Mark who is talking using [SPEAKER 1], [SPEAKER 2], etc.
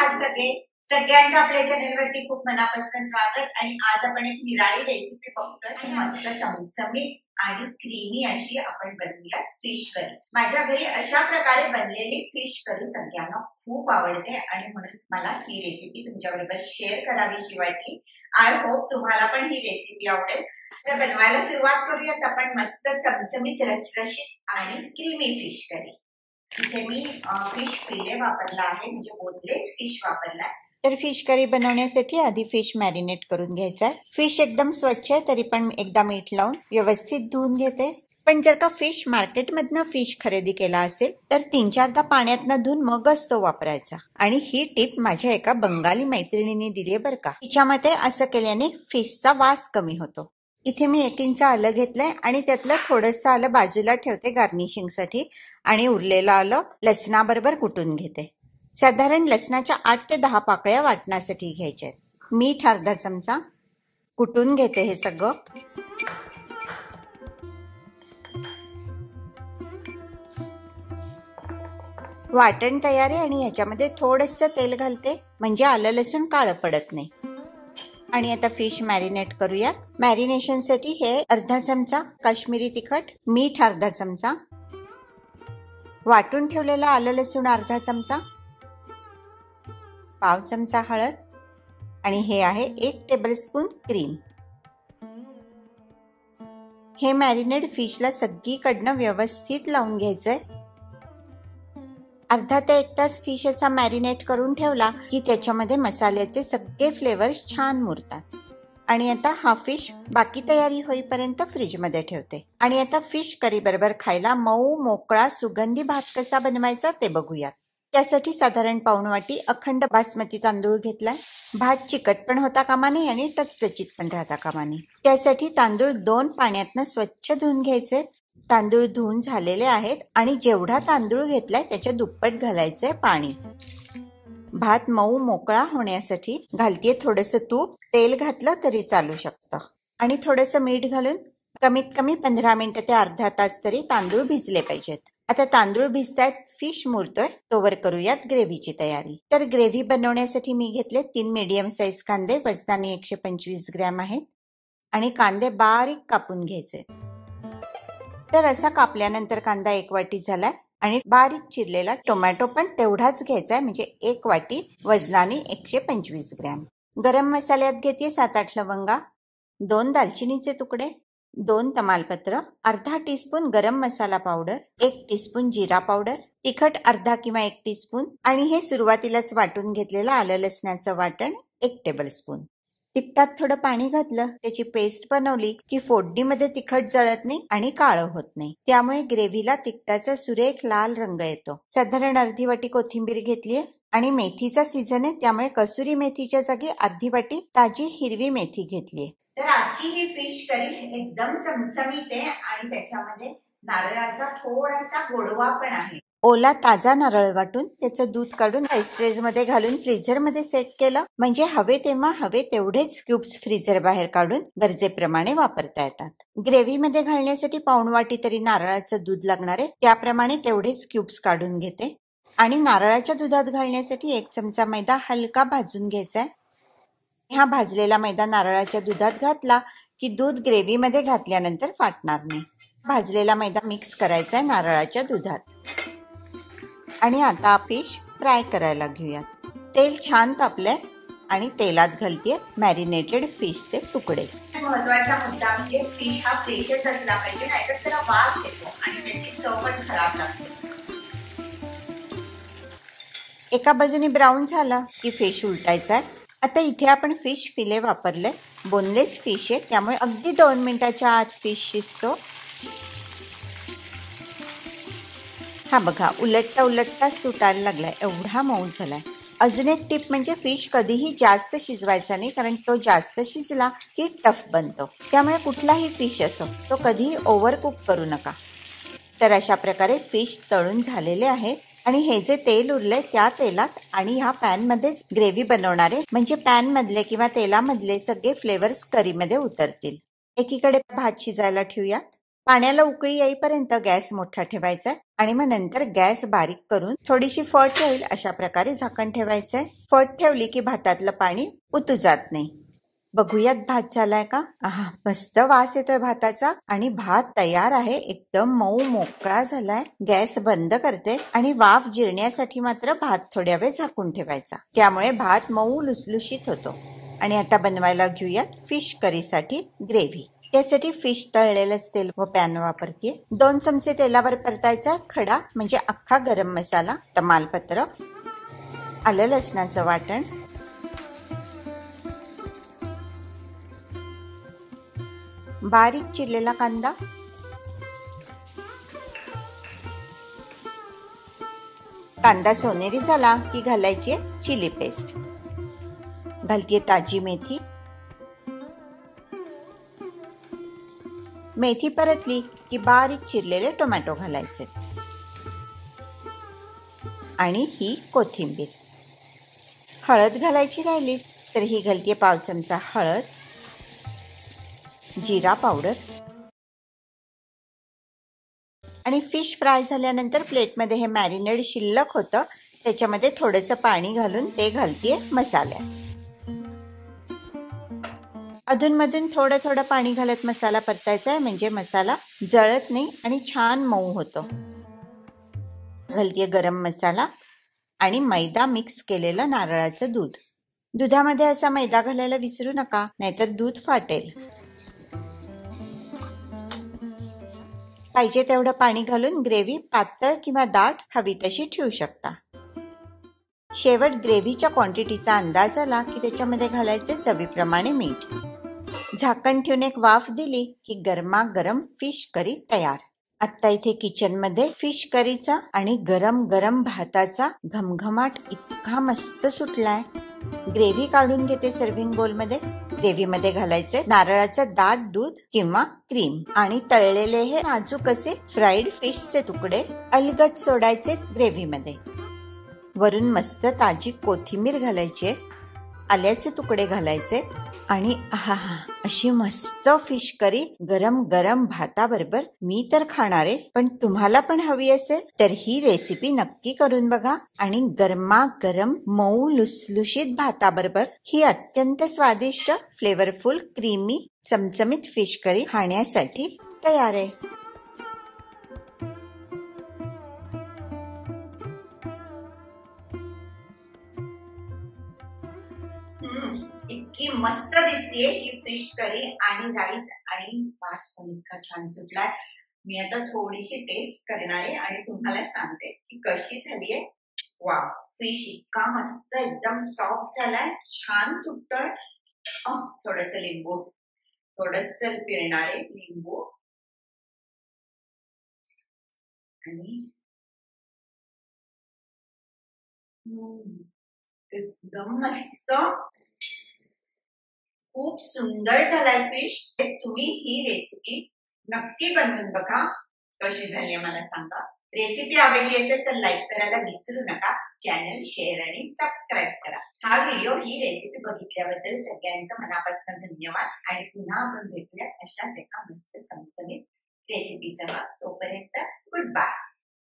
[SPEAKER 1] आहात सगळ्यांचं आपल्या चॅनलवरती खूप मनापासून स्वागत। आणि आज आपण एक निराळी रेसिपी बघतोय आणि मस्त चमचमीत आणि क्रीमी अशी आपण बनवूया फिश करी। माझ्या घरी अशा प्रकारे बनलेली फिश करी सगळ्यांना खूप आवडते आणि म्हणून मला ही रेसिपी तुमच्याबरोबर शेअर करावीशी वाटली। आय होप तुम्हाला पण ही रेसिपी आवडेल। तर बनवायला सुरुवात करूयात आपण मस्त चमचमीत रसरशीत आणि क्रीमी फिश करी। इथे मी फिश फिले वापरला आहे, म्हणजे बोनलेस फिश वापरला।
[SPEAKER 2] तर फिश करी बनवण्यासाठी आधी फिश मॅरिनेट करून घ्यायचा आहे। फिश एकदम स्वच्छ आहे तरी पण एकदा मीठ लावून व्यवस्थित धुवून घेते। पण जर का फिश मार्केटमधनं फिश खरेदी केला असेल तर 3-4दा पाण्यातनं धुवून मगच तो वापरायचा। आणि ही टिप माझ्या एका बंगाली मैत्रिणीने दिली आहे बरं का। तिच्या मते असं केल्याने फिशचा वास कमी होतो। इथे मी 1 इंच आलं घेतलंय आणि त्यातलं थोडंसं आलं बाजूला ठेवते गार्निशिंग साठी आणि उरलेलं आलं लसणाबरोबर कुटून घेते। साधारण लसणाच्या 8 ते 10 पाकळ्या वाटण्यासाठी घ्यायच्या आहेत। मीठ अर्धा चमचा, कुटून घेते हे सगळं। वाटण तयार आहे आणि ह्याच्यामध्ये थोडंसं तेल घालते म्हणजे आलं लसूण काळं पडत नाही। आणि आता फिश मॅरिनेट करूयात। मॅरिनेशनसाठी हे अर्धा चमचा काश्मीरी तिखट, मीठ अर्धा चमचा, वाटून ठेवलेला आलं लसूण अर्धा चमचा, पाव चमचा हळद आणि हे आहे 1 टेबलस्पून क्रीम। हे मॅरिनेट फिशला सगळीकडनं व्यवस्थित लावून घ्यायचंय। अर्धा ते 1 तास फिश असा मॅरिनेट करून ठेवला की त्याच्यामध्ये मसाल्याचे सगळे फ्लेवर्स छान मुरतात। आणि आता हा फिश बाकी तयारी होईपर्यंत फ्रीज मध्ये ठेवते। आणि आता फिश करी बरोबर खायला मऊ मोकळा सुगंधी भात कसा बनवायचा ते बघूयात। त्यासाठी साधारण पाऊण वाटी अखंड बासमती तांदूळ घेतलाय। भात चिकट पण होता कामा नये आणि टचटचीत पण राहता कामा नये। त्यासाठी तांदूळ 2 पाण्यातनं स्वच्छ धुवून घ्यायचे। तांदूळ धुवून झालेले आहेत आणि जेवढा तांदूळ घेतलाय त्याच्या दुप्पट घालायचंय पाणी। भात मऊ मोकळा होण्यासाठी घालतीये थोडंसं तूप, तेल घातलं तरी चालू शकतं। आणि थोडंसं मीठ घालून कमीत कमी 15 मिनिटं ते अर्धा तास तरी तांदूळ भिजले पाहिजेत। आता तांदूळ भिजतायत, फिश मुरतोय, तोवर करूयात ग्रेव्हीची तयारी। तर ग्रेव्ही बनवण्यासाठी मी घेतले 3 मीडियम साईज कांदे, वजनाने 125 ग्रॅम आहेत। आणि कांदे बारीक कापून घ्यायचे। तर असा कापल्यानंतर कांदा 1 वाटी झालाय आणि बारीक चिरलेला टोमॅटो पण तेवढाच घ्यायचाय, म्हणजे 1 वाटी वजनाने 125 ग्रॅम। गरम मसाल्यात घेते 7-8 लवंगा, 2 दालचिनीचे तुकडे, 2 तमालपत्र, अर्धा टीस्पून गरम मसाला पावडर, 1 टीस्पून जिरा पावडर, तिखट अर्धा किंवा 1 टीस्पून आणि हे सुरुवातीलाच वाटून घेतलेलं आलं लसणाचं वाटण 1 टेबलस्पून। तिखटात थोडं पाणी घातलं, त्याची पेस्ट बनवली की फोडणीमध्ये तिखट जळत नाही आणि काळं होत नाही। त्यामुळे ग्रेव्हीला तिखटाचा सुरेख लाल रंग येतो। साधारण अर्धी वाटी कोथिंबीर घेतलीये आणि मेथीचा सीझन आहे त्यामुळे कसुरी मेथीच्या जागी अर्धी वाटी ताजी हिरवी मेथी घेतलीये।
[SPEAKER 1] तर आजची ही फिश करी एकदम चमचमीत आहे आणि त्याच्यामध्ये नारळाचा थोडासा गोडवा पण आहे।
[SPEAKER 2] ओला ताजा नारळ वाटून त्याचं दूध काढून आईस ट्रेज मध्ये घालून फ्रीझर मध्ये सेट केलं म्हणजे हवे तेव्हा हवे तेवढेच क्यूब्स फ्रीझर बाहेर काढून गरजेप्रमाणे वापरता येतात। ग्रेव्ही मध्ये घालण्यासाठी पाऊण वाटी तरी नारळाचं दूध लागणार आहे, त्याप्रमाणे तेवढेच क्यूब्स काढून घेते। आणि नारळाच्या दुधात घालण्यासाठी 1 चमचा मैदा हलका भाजून घ्यायचा आहे। हा भाजलेला मैदा नारळाच्या दुधात घातला की दूध ग्रेव्ही मध्ये घातल्यानंतर फाटणार नाही। भाजलेला मैदा मिक्स करायचा आहे नारळाच्या दुधात। आणि आता फिश फ्राय करायला घेऊयात। तेल छान तापलंय आणि तेलात घालतीये मॅरिनेटेड फिशचे तुकडे।
[SPEAKER 1] महत्वाचा मुद्दा म्हणजे फिश हा फ्रेशच असला पाहिजे, नाहीतर त्याला वास येतो आणि त्याची चव पण खराब लागते।
[SPEAKER 2] एका बाजूने ब्राऊन झाला की फिश उलटायचा आहे। आता इथे आपण फिश फिले वापरले, बोनलेस फिश आहे त्यामुळे अगदी 2 मिनिटाच्या आत फिश शिजतो। हा बघा, उलटता उलटताच तुटायला लागलाय, एवढा मऊ झालाय। अजून एक टिप म्हणजे फिश कधीही जास्त शिजवायचा नाही, कारण तो जास्त शिजला की टफ बनतो। त्यामुळे कुठलाही फिश असो तो कधीही ओव्हर कुक करू नका। तर अशा प्रकारे फिश तळून झालेले आहेत आणि हे जे तेल उरले त्या तेलात आणि ह्या पॅन मध्येच ग्रेव्ही बनवणार आहे, म्हणजे पॅन मधले किंवा तेलामधले सगळे फ्लेवर्स करी मध्ये उतरतील। एकीकडे भात शिजायला ठेवूयात। पाण्याला उकळी येईपर्यंत गॅस मोठा ठेवायचा आणि मग नंतर गॅस बारीक करून थोडीशी फट येईल अशा प्रकारे झाकण ठेवायचंय. फट ठेवली की भातातलं पाणी उतू जात नाही. बघूयात भात झालाय का. मस्त वास येतोय भाताचा आणि भात तयार आहे. एकदम मऊ मोकळा झालाय. गॅस बंद करते आणि वाफ जिरण्यासाठी मात्र भात थोड्या वेळ झाकून ठेवायचा. त्यामुळे भात मऊ लुसलुशीत होतो. आणि आता बनवायला घेऊयात फिश करीसाठी ग्रेव्ही. त्यासाठी फिश तळलेलंच तेल व पॅन वापरते. 2 चमचे तेलावर परतायचा खडा म्हणजे अख्खा गरम मसाला, तमालपत्र, आलं लसणाचं वाटण, बारीक चिरलेला कांदा, कांदा सोनेरी झाला की घालायची चिली पेस्ट, घालतीये ताजी मेथी, मेथी परतली की बारीक चिरलेले टोमॅटो घालायचे आणि ही कोथिंबीर. हळद घालायची राहिली तर ही घालतीये पाव चमचा हळद, जिरा पावडर आणि फिश फ्राय झाल्यानंतर प्लेटमध्ये हे मॅरिनेट शिल्लक होतं त्याच्यामध्ये थोडंसं पाणी घालून ते घालतीये मसाल्यात. अधूनमधून थोडं थोडं पाणी घालत मसाला परतायचा आहे म्हणजे मसाला जळत नाही आणि छान मऊ होतो. घालतीये गरम मसाला आणि मैदा मिक्स केलेलं नारळाचं दूध. दुधामध्ये असा मैदा घालायला विसरू नका नाहीतर दूध फाटेल. पाहिजे तेवढं पाणी घालून ग्रेव्ही पातळ किंवा दाट हवी तशी ठेवू शकता. शेवट ग्रेव्हीच्या क्वांटिटीचा अंदाज आला की त्याच्यामध्ये घालायचे चवीप्रमाणे मीठ. झाकण ठेवून एक वाफ दिली की गरमागरम फिश करी तयार. आता इथे किचन मध्ये फिश करीचा आणि गरम गरम भाताचा घमघमाट इतका मस्त सुटलाय. ग्रेव्ही काढून घेते सर्व्हिंग बोल मध्ये. ग्रेव्ही मध्ये घालायचे नारळाचं दाट दूध किंवा क्रीम आणि तळलेले हे नाजूक असे फ्राईड फिशचे तुकडे अलगद सोडायचे ग्रेव्ही मध्ये. वरून मस्त ताजी कोथिंबीर घालायची, आल्याचे तुकडे घालायचे आणि अशी मस्त फिश करी गरम गरम भाताबरोबर मी तर खाणार आहे. पण तुम्हाला पण हवी असेल तर ही रेसिपी नक्की करून बघा आणि गरमागरम मऊ लुसलुशीत भाताबरोबर ही अत्यंत स्वादिष्ट फ्लेवरफुल क्रीमी चमचमीत फिश करी खाण्यासाठी तयार आहे.
[SPEAKER 1] इतकी मस्त दिसतीये ही फिश करी आणि राईस आणि वास पण इतका छान सुटलाय. मी आता थोडीशी टेस्ट करणार आहे आणि तुम्हाला सांगते की कशी झालीये. वाव, फिश इतका मस्त एकदम सॉफ्ट झालाय, छान तुटतोय. थोडस लिंबू, थोडस पिळणार आहे लिंबू आणि एकदम मस्त, खूप सुंदर झालाय फिश. तुम्ही ही रेसिपी नक्की बनवून बघा. कशी झाली मला सांगा. रेसिपी आवडली असेल तर लाईक करायला विसरू नका. चॅनल शेअर आणि सबस्क्राईब करा. हा व्हिडिओ ही रेसिपी बघितल्याबद्दल सगळ्यांचं मनापासून धन्यवाद आणि पुन्हा आपण भेटूया अशाच एका मस्त चमचमीत रेसिपीसह. तोपर्यंत गुड बाय.